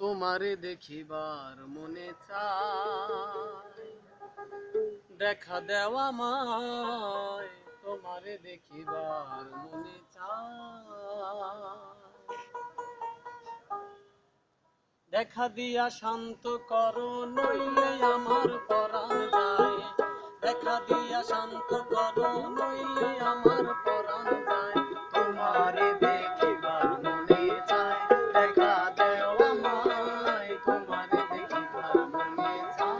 তোমারে দেখিবার মনে চায়, দেখা দেওয়া আমায় তোমারে দেখিবার মনে চায়। দেখা দিয়া শান্ত করো নইলে আমার পরাণ যায়, দেখা দিয়া শান্ত করো নইলে আমার পরাণ যায়। তোমারে দেখিবার মনে চায়, দেখা দেও আমায় তোমারে দেখিবার মনে চায়।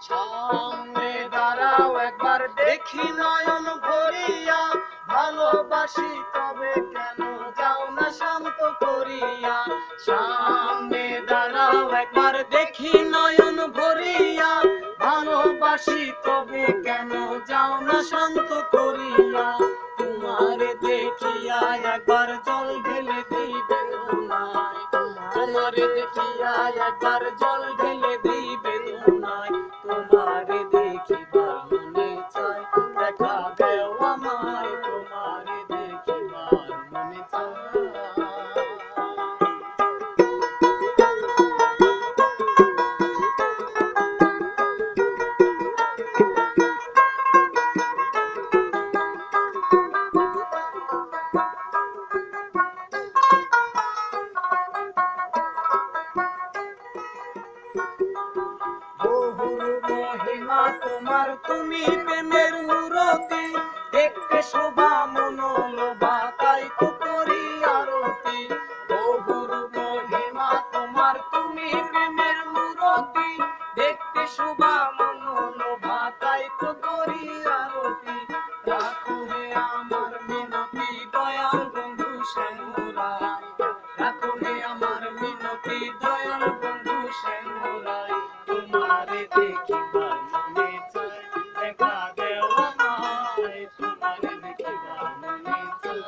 সামনে দাঁড়াও একবার দেখি নয়ন ভরিয়া, ভালোবাসি তবে কেন যাও না শান্ত করিয়া। সামনে দাঁড়াও একবার দেখি নয়ন ভরিয়া, ভালোবাসি তবে কেন যাও না শান্ত করিয়া। তোমারে দেখিয়া একবার জল ঢেলে দিই বেদনায়, তোমারে দেখিয়া একবার জল ঢেলে দিই বেদনায়। তোমারে দেখিবার মনে চায়, দেখা দেও আমায় তোমারে দেখিবার মনে চায়। বহুর মহিমা তোমার, তুমি প্রেমের মূরতি, দেখতে শোভা মনোলোভা তাই তো করি আরতি। বহুর মহিমা তোমার, তুমি প্রেমের মূরতি, দেখতে শোভা মনোলোভা তাই তো করি আরতি। রাখো হে আমার মিনতি দয়াল বন্ধু শ্যামরায়, রাখো হে আমার মিনতি দয়াল বন্ধু শ্যামরায়। তোমারে দেখিবার মনে চায়, দেখা দেও আমায় তোমারে দেখিবার মনে চায়।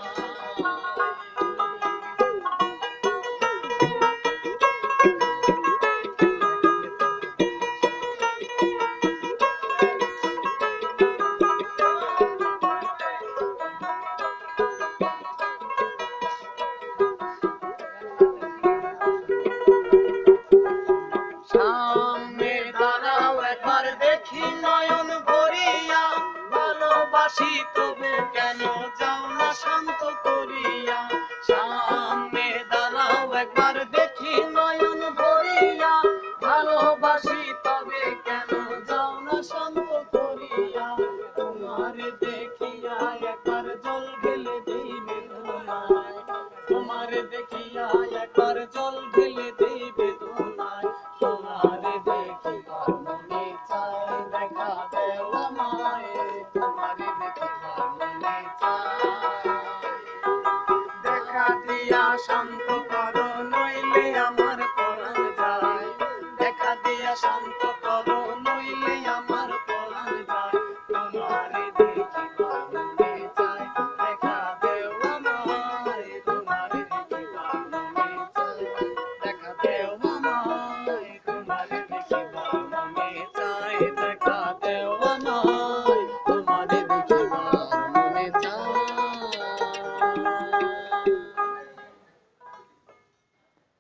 সামনে দাঁড়াও একবার দেখি নয়ন ভরিয়া, ভালোবাসি তবে কেন যাও না শান্ত করিয়া। সামনে দাঁড়াও একবার দেখি নয়ন ভরিয়া, ভালোবাসি তবে কেন যাও না শান্ত করিয়া। তোমারে দেখিয়া একবার জল ঢেলে দিই বেদনায়, তোমারে দেখিয়া একবার জল ঢেলে দিই বেদনায়। তোমারে দেখিবার মনে চায়, দেখা দেও আমায় তোমারে দেখিবার মনে চায়। দেখা দিয়া শান্ত